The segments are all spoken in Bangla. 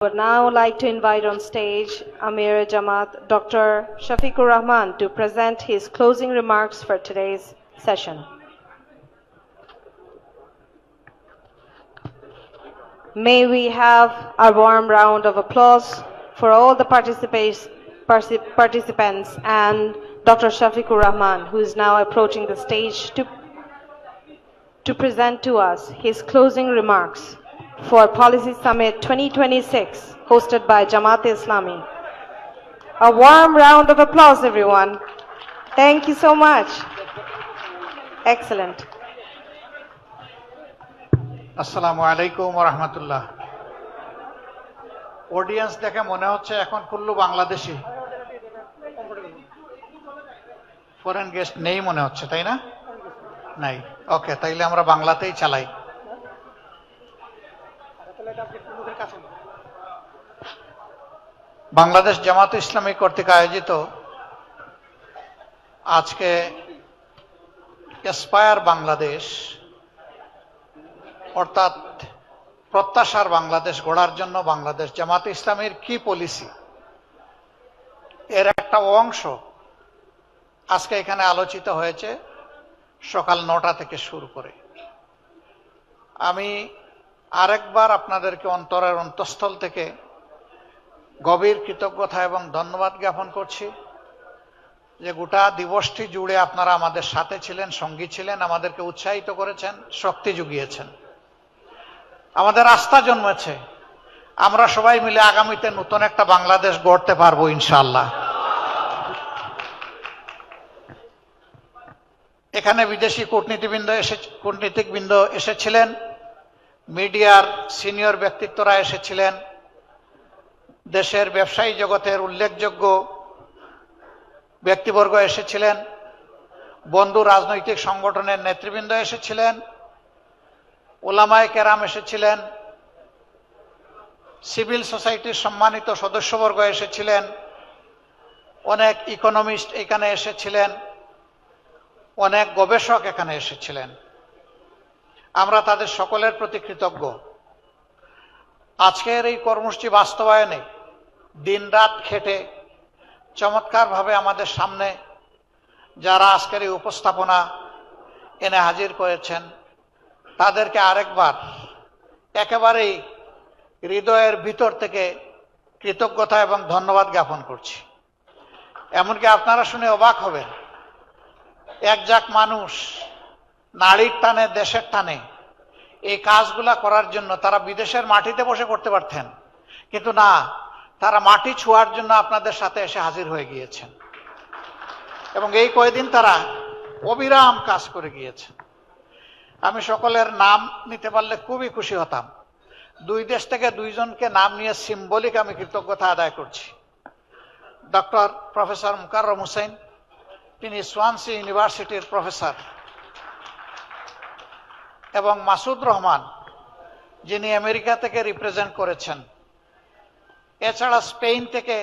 I would now like to invite on stage Amir Jamaat Dr. Shafiqur Rahman to present his closing remarks for today's session. May we have a warm round of applause for all the participants and Dr. Shafiqur Rahman, who is now approaching the stage to present to us his closing remarks for Policy Summit 2026, hosted by Jamaat-e-Islami. A warm round of applause, everyone. Thank you so much. Excellent. আসসালামু আলাইকুম ওয়া রাহমাতুল্লাহ। অডিয়েন্স দেখে মনে হচ্ছে এখন কুল্লু বাংলাদেশি, ফরেন গেস্ট নেই মনে হচ্ছে, তাই না? নাই। ওকে, তাইলে আমরা বাংলাতেই চালাই। বাংলাদেশ জামাত ইসলামী কর্তৃক আয়োজিত আজকে এসপায়ার বাংলাদেশ, অর্থাৎ প্রত্যাশার বাংলাদেশ গড়ার জন্য বাংলাদেশ জামাত ইসলামীর কি পলিসি, এর একটা অংশ আজকে এখানে আলোচিত হয়েছে সকাল 9টা থেকে শুরু করে। আমি আরেকবার আপনাদেরকে অন্তরের অন্তঃস্থল থেকে গভীর কৃতজ্ঞতা এবং ধন্যবাদ জ্ঞাপন করছি যে গোটা দিবসটি জুড়ে আপনারা আমাদের সাথে ছিলেন, সঙ্গী ছিলেন, আমাদেরকে উৎসাহিত করেছেন, শক্তি জুগিয়েছেন, আমাদের আস্থা জন্মেছে। আমরা সবাই মিলে আগামীতে নতুন একটা বাংলাদেশ গড়তে পারবো ইনশাআল্লাহ। এখানে বিদেশি কূটনীতিকবৃন্দ এসেছিলেন, মিডিয়ার সিনিয়র ব্যক্তিত্বরা এসেছিলেন, দেশের ব্যবসায়ী জগতের উল্লেখযোগ্য ব্যক্তিবর্গ এসেছিলেন, বন্ধু রাজনৈতিক সংগঠনের নেতৃবৃন্দ এসেছিলেন, ওলামায়ে কেরাম এসেছিলেন, সিভিল সোসাইটির সম্মানিত সদস্যবর্গ এসেছিলেন, অনেক ইকোনমিস্ট এখানে এসেছিলেন, অনেক গবেষক এখানে এসেছিলেন। আমরা তাদের সকলের প্রতি কৃতজ্ঞ। আজকের এই কর্মসূচি বাস্তবায়নে দিনরাত খেটে চমৎকারভাবে আমাদের সামনে যারা আজকের এই উপস্থাপনা এনে হাজির করেছেন, তাদেরকে আরেকবার একেবারেই হৃদয়ের ভিতর থেকে কৃতজ্ঞতা এবং ধন্যবাদ জ্ঞাপন করছি। এমনকি আপনারা শুনে অবাক হবেন, একজাক মানুষ নারীর টানে, দেশের টানে এই কাজগুলা করার জন্য তারা বিদেশের মাটিতে বসে করতে পারতেন, কিন্তু না, তারা মাটি ছোঁয়ার জন্য আপনাদের সাথে এসে হাজির হয়ে গিয়েছেন এবং এই কয়েকদিন তারা অবিরাম কাজ করে গিয়েছেন। আমি সকলের নাম নিতে পারলে খুবই খুশি হতাম। দুই দেশ থেকে দুইজনকে নাম নিয়ে সিম্বলিক আমি কৃতজ্ঞতা আদায় করছি। ডক্টর প্রফেসর মুকাররম হোসেন, তিনি সোয়ানসি ইউনিভার্সিটির প্রফেসর, এবং মাসুদ রহমান, যিনি আমেরিকা থেকে রিপ্রেজেন্ট করেছেন। এছাড়া স্পেন থেকে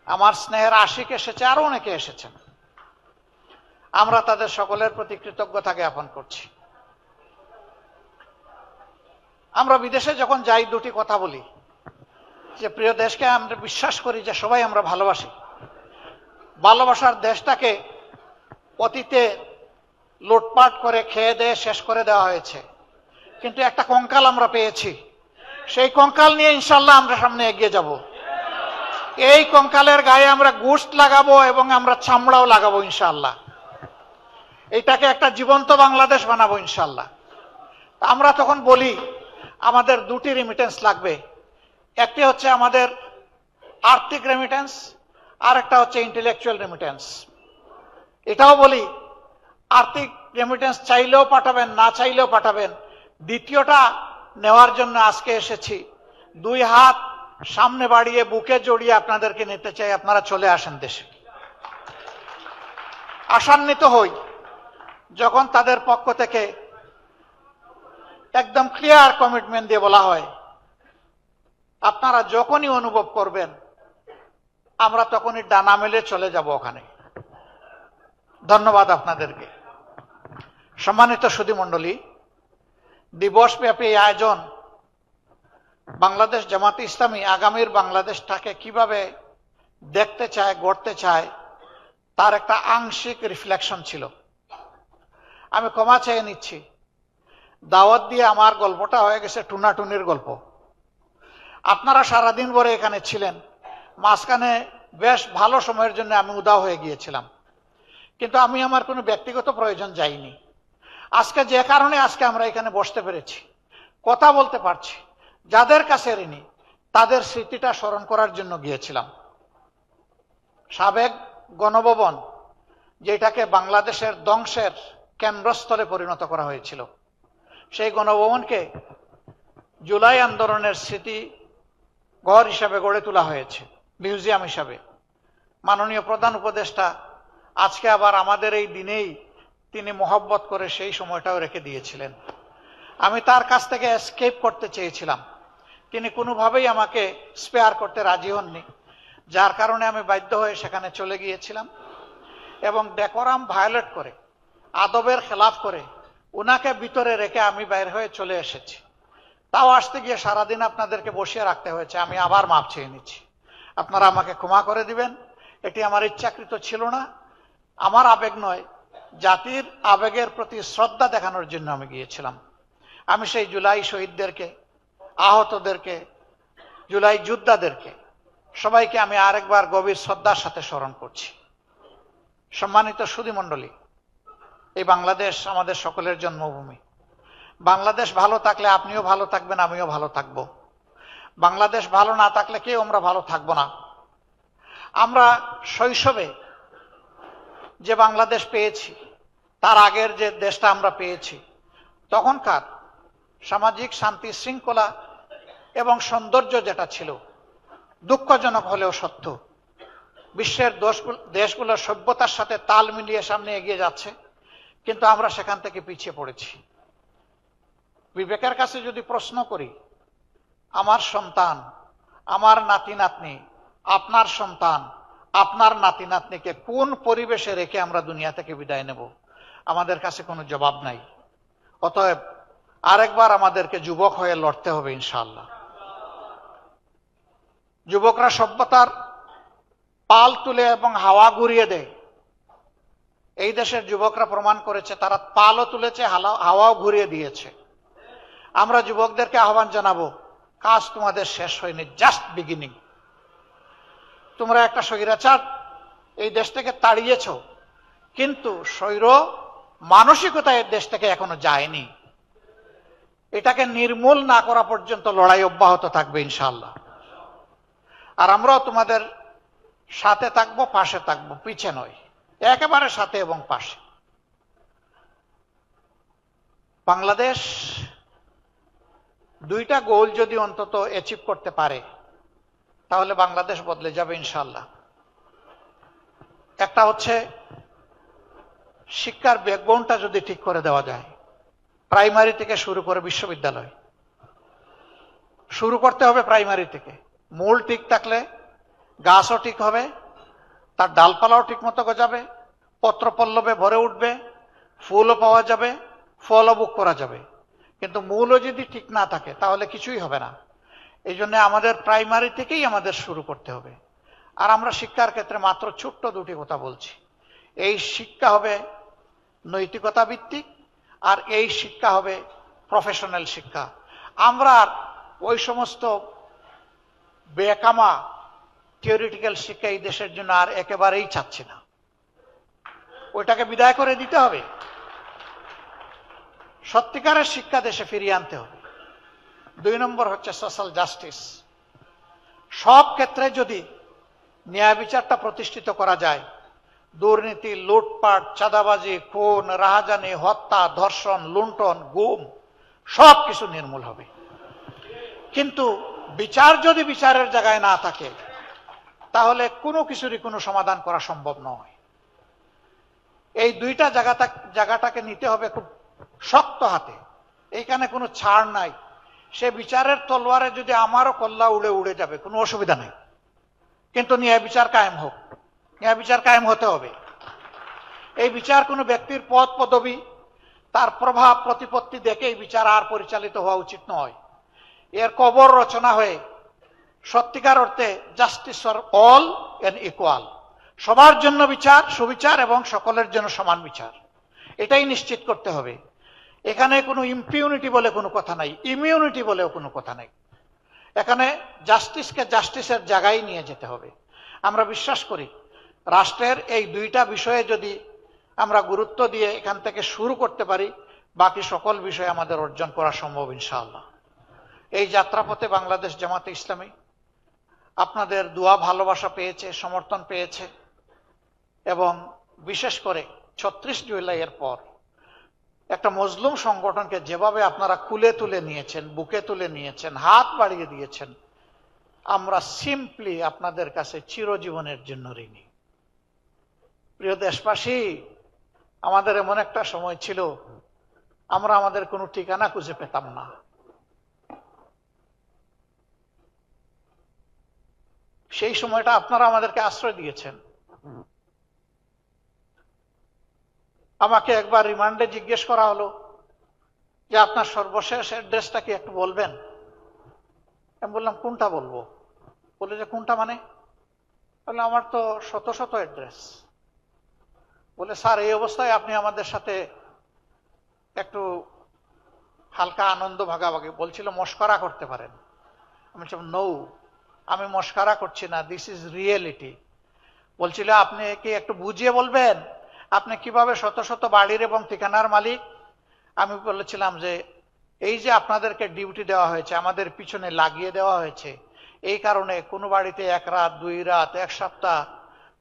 আমার স্নেহের আশিক এসেছে, আরো অনেকে এসেছেন। আমরা তাদের সকলের প্রতি কৃতজ্ঞতা জ্ঞাপন করছি। আমরা বিদেশে যখন যাই দুটি কথা বলি যে প্রিয় দেশকে আমরা বিশ্বাস করি যে সবাই আমরা ভালোবাসি। ভালোবাসার দেশটাকে অতীতে লুটপাট করে খেয়ে দিয়ে শেষ করে দেওয়া হয়েছে, কিন্তু একটা কঙ্কাল আমরা পেয়েছি। সেই কঙ্কাল নিয়ে ইনশাল্লাহ আমরা সামনে এগিয়ে যাব। এই কঙ্কালের গায়ে আমরা গোশত লাগাবো এবং আমরা চামড়াও লাগাবো ইনশাল্লাহ। এইটাকে একটা জীবন্ত বাংলাদেশ বানাবো ইনশাল্লাহ। আমরা তখন বলি আমাদের দুটি রেমিটেন্স লাগবে, একটি হচ্ছে আমাদের আর্থিক রেমিটেন্স, আর একটা হচ্ছে ইন্টেলেকচুয়াল রেমিটেন্স। এটাও বলি আর্থিক রেমিটেন্স চাইলেও পাঠাবেন, না চাইলেও পাঠাবেন। দ্বিতীয়টা নেওয়ার জন্য আজকে এসেছি। দুই হাত সামনে বাড়িয়ে বুকে জড়িয়ে আপনাদেরকে নিতে চাই, আপনারা চলে আসেন দেশে। আশান্বিত হই যখন তাদের পক্ষ থেকে একদম ক্লিয়ার কমিটমেন্ট দিয়ে বলা হয় আপনারা যখনই অনুভব করবেন আমরা তখনই ডানা মেলে চলে যাব ওখানে। ধন্যবাদ আপনাদেরকে। সম্মানিত সুধীমণ্ডলী, দিবসব্যাপী এই আয়োজন বাংলাদেশ জামাতে ইসলামী আগামীর বাংলাদেশটাকে কিভাবে দেখতে চায়, গড়তে চায়, তার একটা আংশিক রিফ্লেকশন ছিল। আমি ক্ষমা চেয়ে নিচ্ছি, দাওয়াত দিয়ে আমার গল্পটা হয়ে গেছে টুনাটুনির গল্প। আপনারা সারাদিন ভরে এখানে ছিলেন, মাঝখানে বেশ ভালো সময়ের জন্য আমি উদাও হয়ে গিয়েছিলাম, কিন্তু আমি আমার কোনো ব্যক্তিগত প্রয়োজন যাইনি। আজকে যে কারণে আজকে আমরা এখানে বসতে পেরেছি, কথা বলতে পারছি, যাদের কাছে ঋণী তাদের স্মৃতিটা স্মরণ করার জন্য গিয়েছিলাম। সাবেক গণভবন, যেটাকে বাংলাদেশের ধ্বংসের কেন্দ্রস্থলে পরিণত করা হয়েছিল, সেই গণভবনকে জুলাই আন্দোলনের স্মৃতি ঘর হিসাবে গড়ে তোলা হয়েছে, মিউজিয়াম হিসাবে। মাননীয় প্রধান উপদেষ্টা আজকে আবার আমাদের এই দিনেই তিনি মহব্বত করে সেই সময়টাও রেখে দিয়েছিলেন। আমি তার কাছ থেকে এসকেপ করতে চেয়েছিলাম, তিনি কোনোভাবেই আমাকে স্পেয়ার করতে রাজি হননি, যার কারণে আমি বাধ্য হয়ে সেখানে চলে গিয়েছিলাম এবং ডেকোরাম ভায়োলেট করে, আদবের খেলাফ করে উনাকে ভিতরে রেখে আমি বাইরে হয়ে চলে এসেছি। তাও আসতে গিয়ে সারাদিন আপনাদেরকে বসিয়ে রাখতে হয়েছে। আমি আবার মাপ চেয়ে নিচ্ছি, আপনারা আমাকে ক্ষমা করে দিবেন। এটি আমার ইচ্ছাকৃত ছিল না, আমার আবেগ নয়, জাতির আবেগের প্রতি শ্রদ্ধা দেখানোর জন্য আমি গিয়েছিলাম। আমি সেই জুলাই শহীদদেরকে, আহতদেরকে, জুলাই যোদ্ধাদেরকে সবাইকে আমি আরেকবার গভীর শ্রদ্ধার সাথে স্মরণ করছি। সম্মানিত সুধীমণ্ডলী, এই বাংলাদেশ আমাদের সকলের জন্মভূমি। বাংলাদেশ ভালো থাকলে আপনিও ভালো থাকবেন, আমিও ভালো থাকবো। বাংলাদেশ ভালো না থাকলে কেউ আমরা ভালো থাকবো না। আমরা শৈশবে যে বাংলাদেশ পেয়েছি, তার আগের যে দেশটা আমরা পেয়েছি, তখনকার সামাজিক শান্তি শৃঙ্খলা এবং সৌন্দর্য যেটা ছিল, দুঃখজনক হলেও সত্য, বিশ্বের দেশগুলোর সভ্যতার সাথে তাল মিলিয়ে সামনে এগিয়ে যাচ্ছে, কিন্তু আমরা সেখান থেকে পিছিয়ে পড়েছি। বিবেকের কাছে যদি প্রশ্ন করি, আমার সন্তান, আমার নাতি নাতনি, আপনার সন্তান, আপনার নাতি নাতনিকে কোন পরিবেশে রেখে আমরা দুনিয়া থেকে বিদায় নেব, আমাদের কাছে কোনো জবাব নাই। অতএব আরেকবার আমাদেরকে যুবক হয়ে লড়তে হবে ইনশাআল্লাহ। যুবকরা সভ্যতার পাল তুলে এবং হাওয়া ঘুরিয়ে দেয়। এই দেশের যুবকরা প্রমাণ করেছে, তারা পালও তুলেছে, হাওয়াও ঘুরিয়ে দিয়েছে। আমরা যুবকদেরকে আহ্বান জানাবো, কাজ তোমাদের শেষ হয়নি, জাস্ট বিগিনিং। তোমরা একটা স্বৈরাচার এই দেশ থেকে তাড়িয়েছ, কিন্তু স্বৈর মানসিকতা এই দেশ থেকে এখনো যায়নি। এটাকে নির্মূল না করা পর্যন্ত লড়াই অব্যাহত থাকবে ইনশাআল্লাহ। আর আমরাও তোমাদের সাথে থাকবো, পাশে থাকবো, পিছে নয়, একেবারে সাথে এবং পাশে। বাংলাদেশ দুইটা গোল যদি অন্তত অ্যাচিভ করতে পারে, তাহলে বাংলাদেশ বদলে যাবে ইনশাআল্লাহ। একটা হচ্ছে শিক্ষার ব্যাকবোনটা যদি ঠিক করে দেওয়া যায়, প্রাইমারি থেকে শুরু করে বিশ্ববিদ্যালয়, শুরু করতে হবে প্রাইমারি থেকে। মূল ঠিক থাকলে গাছও ঠিক হবে, তার ডালপালাও ঠিক মতো গজাবে, পত্রপল্লবে ভরে উঠবে, ফুলও পাওয়া যাবে, ফলও ভোগ করা যাবে। কিন্তু মূলও যদি ঠিক না থাকে তাহলে কিছুই হবে না। এই জন্য আমাদের প্রাইমারি থেকেই আমাদের শুরু করতে হবে। আর আমরা শিক্ষার ক্ষেত্রে মাত্র ছোট্ট দুটি কথা বলছি। এই শিক্ষা হবে নৈতিকতা ভিত্তিক, আর এই শিক্ষা হবে প্রফেশনাল শিক্ষা। আমরা ওই সমস্ত বেকামা থিওরিটিক্যাল শিক্ষা এই দেশের জন্য আর একেবারেই চাচ্ছি না। ওইটাকে বিদায় করে দিতে হবে। সত্যিকারের শিক্ষা দেশে ফিরিয়ে আনতে হবে। 2 নম্বর হচ্ছে সোশ্যাল জাস্টিস। সব ক্ষেত্রে যদি ন্যায় বিচারটা প্রতিষ্ঠিত করা যায়, দুর্নীতি, লুটপাট, চাঁদাবাজি, খুন, রাহাজানি, হত্যা, ধর্ষণ, লুণ্ঠন, গুম সব কিছু নির্মূল হবে। কিন্তু বিচার যদি বিচারের জায়গায় না থাকে, তাহলে কোনো কিছুরই কোনো সমাধান করা সম্ভব নয়। এই দুইটা জায়গাটাকে নিতে হবে খুব শক্ত হাতে। এইখানে কোনো ছাড় নাই। সে বিচারের তলোয়ারে যদি আমারও কল্লা উড়ে উড়ে যাবে, কোনো অসুবিধা নেই, কিন্তু ন্যায় বিচার কায়েম হোক। ন্যায় বিচার কায়েম হতে হবে। এই বিচার কোনো ব্যক্তির পদ পদবি, তার প্রভাব প্রতিপত্তি দেখে এই বিচার আর পরিচালিত হওয়া উচিত নয়। এর কবর রচনা হয়ে সত্যিকার অর্থে justice for all and equal, সবার জন্য বিচার, সুবিচার এবং সকলের জন্য সমান বিচার, এটাই নিশ্চিত করতে হবে। এখানে কোনো ইম্পিউনিটি বলে কোনো কথা নাই, ইমিউনিটি বলেও কোনো কথা নাই। এখানে জাস্টিসকে জাস্টিসের জায়গায় নিয়ে যেতে হবে। আমরা বিশ্বাস করি রাষ্ট্রের এই দুইটা বিষয়ে যদি আমরা গুরুত্ব দিয়ে এখান থেকে শুরু করতে পারি, বাকি সকল বিষয় আমাদের অর্জন করা সম্ভব ইনশাআল্লাহ। এই যাত্রাপথে বাংলাদেশ জামাতে ইসলামী আপনাদের দোয়া ভালোবাসা পেয়েছে, সমর্থন পেয়েছে, এবং বিশেষ করে 36 জুলাইয়ের পর একটা মজলুম সংগঠনকে যেভাবে আপনারা কুলে তুলে নিয়েছেন, বুকে তুলে নিয়েছেন, হাত বাড়িয়ে দিয়েছেন, আমরা সিম্পলি আপনাদের কাছে চিরজীবনের জন্য ঋণী। প্রিয় দেশবাসী, আমাদের এমন একটা সময় ছিল আমরা আমাদের কোনো ঠিকানা খুঁজে পেতাম না। সেই সময়টা আপনারা আমাদেরকে আশ্রয় দিয়েছেন। আমাকে একবার রিমান্ডে জিজ্ঞেস করা হলো যে আপনার সর্বশেষ অ্যাড্রেসটা কি একটু বলবেন। আমি বললাম কোনটা বলবো? বলে যে কোনটা মানে? বললাম আমার তো শত শত অ্যাড্রেস। বলে স্যার এই অবস্থায় আপনি আমাদের সাথে একটু হালকা আনন্দ ভাগাভাগি, বলছিল মস্করা করতে পারেন। আমি বলছিলাম নো, আমি মস্করা করছি না, দিস ইজ রিয়েলিটি। বলছিল আপনি কি একটু বুঝিয়ে বলবেন আপনি কিভাবে শত শত বাড়ির এবং ঠিকানার মালিক? আমি বলেছিলাম যে এই যে আপনাদেরকে ডিউটি দেওয়া হয়েছে, আমাদের পিছনে লাগিয়ে দেওয়া হয়েছে, এই কারণে কোনো বাড়িতে 1 রাত 2 রাত, 1 সপ্তাহ,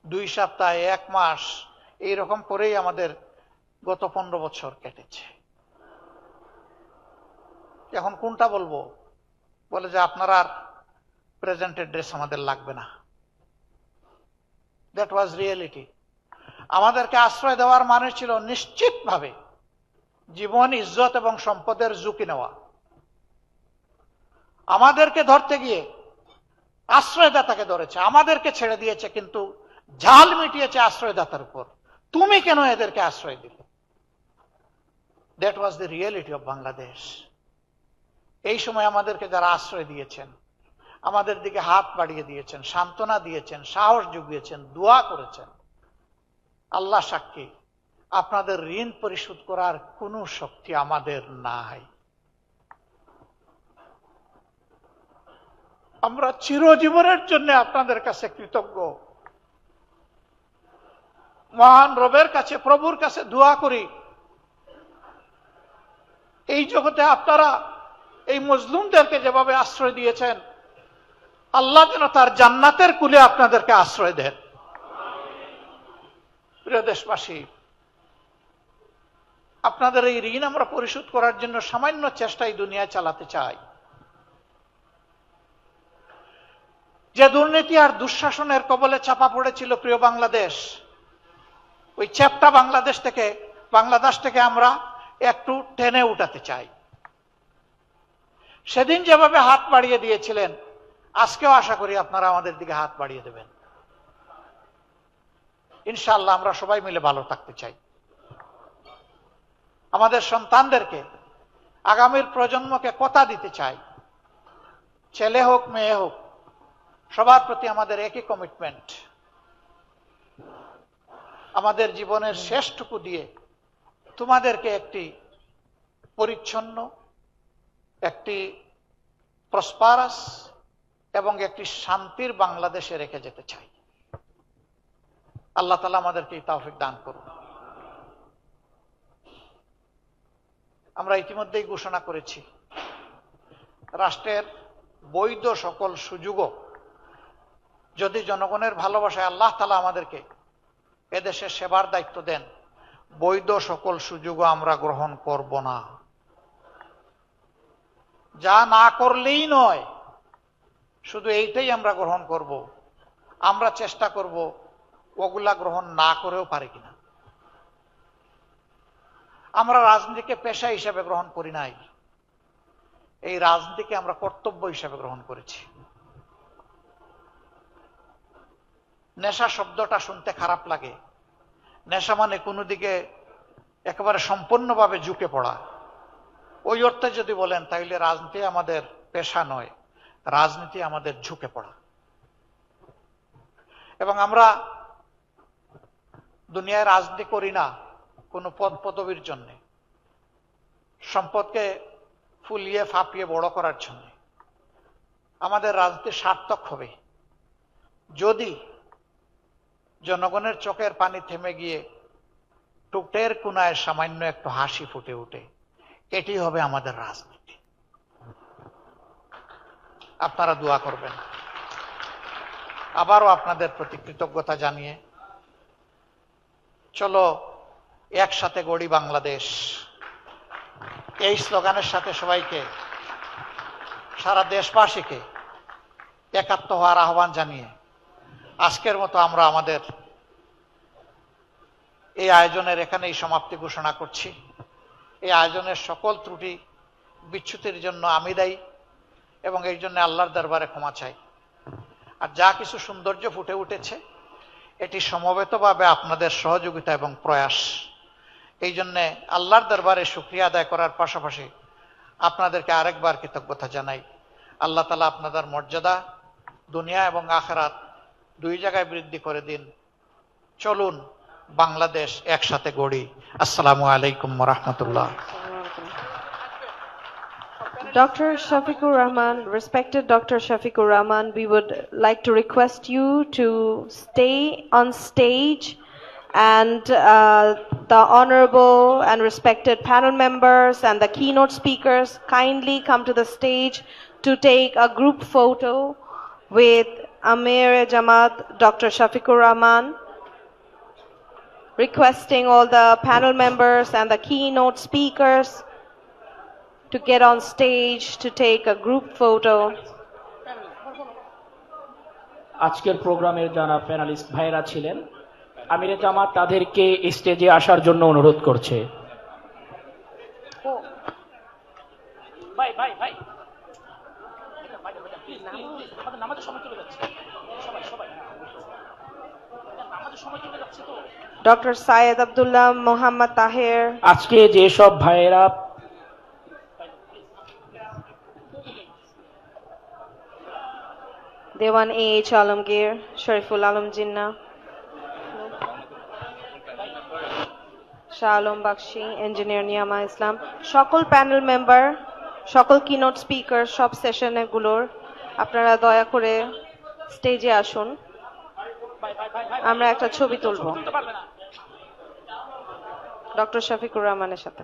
2 সপ্তাহ, 1 মাস, এইরকম করেই আমাদের গত 15 বছর কেটেছে। এখন কোনটা বলবো? বলে যে আপনার আর প্রেজেন্ট অ্যাড্রেস আমাদের লাগবে না। That was reality. আমাদেরকে আশ্রয় দেওয়ার মানে ছিল নিশ্চিতভাবে জীবন, ইজ্জত এবং সম্পদের ঝুঁকি নেওয়া। আমাদেরকে ধরতে গিয়ে আশ্রয়দাতাকে ধরেছে, আমাদেরকে ছেড়ে দিয়েছে, কিন্তু ঝাল মিটিয়েছে আশ্রয়দাতার উপর। তুমি কেন এদেরকে আশ্রয় দিলে? That was the reality of Bangladesh. এই সময় আমাদেরকে যারা আশ্রয় দিয়েছেন, আমাদের দিকে হাত বাড়িয়ে দিয়েছেন, সান্ত্বনা দিয়েছেন, সাহস জুগিয়েছেন, দোয়া করেছেন, আল্লাহ সাক্ষী আপনাদের ঋণ পরিশোধ করার কোনো শক্তি আমাদের নাই। আমরা চিরজীবনের জন্য আপনাদের কাছে কৃতজ্ঞ। মহান রবের কাছে, প্রভুর কাছে দোয়া করি এই জগতে আপনারা এই মজলুমদেরকে যেভাবে আশ্রয় দিয়েছেন, আল্লাহ যেন তার জান্নাতের কুলে আপনাদেরকে আশ্রয় দেন। প্রিয় দেশবাসী, আপনাদের এই ঋণ আমরা পরিশোধ করার জন্য সামান্য চেষ্টাই দুনিয়ায় চালাতে চাই। যে দুর্নীতি আর দুঃশাসনের কবলে চাপা পড়েছিল প্রিয় বাংলাদেশ, ওই চ্যাপ্টা বাংলাদেশ থেকে আমরা একটু টেনে উঠাতে চাই। সেদিন যেভাবে হাত বাড়িয়ে দিয়েছিলেন, আজকেও আশা করি আপনারা আমাদের দিকে হাত বাড়িয়ে দেবেন। ইনশাআল্লাহ আমরা সবাই মিলে ভালো থাকতে চাই। আমাদের সন্তানদেরকে, আগামীর প্রজন্মকে কথা দিতে চাই, ছেলে হোক মেয়ে হোক, সবার প্রতি আমাদের একই কমিটমেন্ট। আমাদের জীবনের শেষটুকু দিয়ে তোমাদেরকে একটি পরিচ্ছন্ন, একটি প্রসপারাস এবং একটি শান্তির বাংলাদেশে রেখে যেতে চাই। আল্লাহ তাআলা আমাদেরকে এই তৌফিক দান করুন। আমরা ইতিমধ্যেই ঘোষণা করেছি, রাষ্ট্রের বৈধ সকল সুযোগও যদি জনগণের ভালোবাসায় আল্লাহ তাআলা আমাদেরকে এদেশে সেবার দায়িত্ব দেন, বৈধ সকল সুযোগও আমরা গ্রহণ করব না। যা না করলেই নয়, শুধু এইটাই আমরা গ্রহণ করব। আমরা চেষ্টা করব ওগুলা গ্রহণ না করেও পারি কিনা। আমরা রাজনীতিকে পেশা হিসেবে গ্রহণ করি নাই, এই রাজনীতিকে আমরা কর্তব্য হিসেবে গ্রহণ করেছি। নেশা শব্দটা শুনতে খারাপ লাগে। নেশা মানে কোনো দিকে একেবারে সম্পূর্ণভাবে ঝুঁকে পড়া। ওই অর্থে যদি বলেন তাহলে রাজনীতি আমাদের পেশা নয়, রাজনীতি আমাদের ঝুঁকে পড়া। এবং আমরা দুনিয়ায় রাজনীতি করি না কোনো পদ পদবীর জন্য, সম্পদকে ফুলিয়ে ফাঁপিয়ে বড় করার জন্য। আমাদের রাজনীতি সার্থক হবে যদি জনগণের চোখের পানি থেমে গিয়ে টুকটের কোনায় সামান্য একটু হাসি ফুটে ওঠে। এটি হবে আমাদের রাজনীতি। আপনারা দোয়া করবেন। আবারও আপনাদের প্রতি কৃতজ্ঞতা জানিয়ে চলো একসাথে গড়ি বাংলাদেশ, এই স্লোগানের সাথে সবাইকে, সারা দেশবাসীকে একাত্ম হওয়ার আহ্বান জানিয়ে আজকের মতো আমরা আমাদের এই আয়োজনের এখানেই সমাপ্তি ঘোষণা করছি। এই আয়োজনের সকল ত্রুটি বিচ্যুতির জন্য আমি দায়ী এবং এই জন্য আল্লাহর দরবারে ক্ষমা চাই। আর যা কিছু সৌন্দর্য ফুটে উঠেছে এটি সমবেতভাবে আপনাদের সহযোগিতা এবং প্রয়াস। এই জন্যে আল্লাহর দরবারে শুকরিয়া আদায় করার পাশাপাশি আপনাদেরকে আরেকবার কৃতজ্ঞতা জানাই। আল্লাহ তাআলা আপনাদের মর্যাদা দুনিয়া এবং আখিরাত দুই জায়গায় বৃদ্ধি করে দিন। চলুন বাংলাদেশ একসাথে গড়ি। আসসালামু আলাইকুম ওয়া রাহমাতুল্লাহ। Dr. Shafiqur Rahman, respected Dr. Shafiqur Rahman, we would like to request you to stay on stage, and the honorable and respected panel members and the keynote speakers kindly come to the stage to take a group photo with Amir Jamaat Dr. Shafiqur Rahman. Requesting all the panel members and the keynote speakers to get on stage to take a group photo. আজকের প্রোগ্রামের যারা প্যানেলিস্ট ভাইরা ছিলেন, আমিরে জামাত তাদেরকে স্টেজে আসার জন্য অনুরোধ করছে। ভাই ভাই ভাই, আমাদের নামাজের সময় চলে যাচ্ছে, সবাই সবাই নামাজের সময় চলে যাচ্ছে তো। Dr. Syed Abdullah Muhammad Tahir. আজকে যেসব ভাইয়েরা Dewan A.H. Alamgir, Shariful Alam Jinnah, Shah Alam Bakshi, Engineer Niyama Islam, সকল প্যানেল মেম্বার, সকল কিনোট স্পিকার সব সেশনে গুলোর আপনারা দয়া করে স্টেজে আসুন, আমরা একটা ছবি তুলব ডক্টর শফিকুর রহমানের সাথে।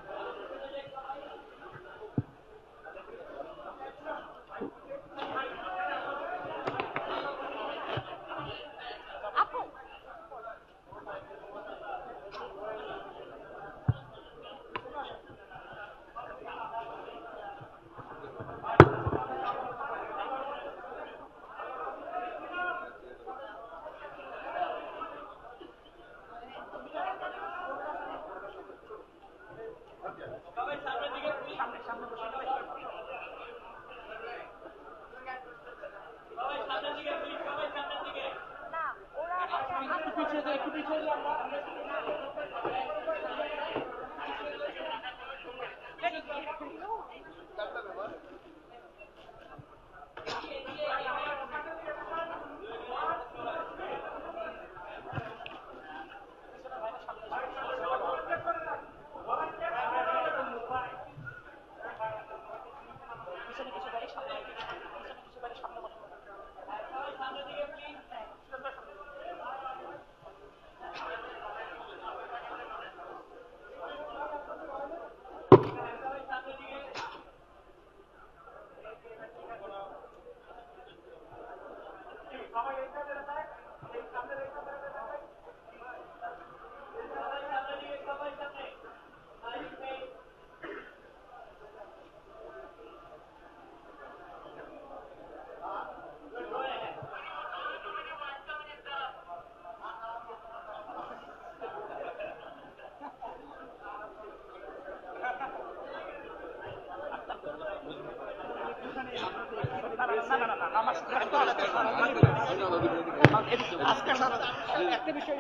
একটা বিষয়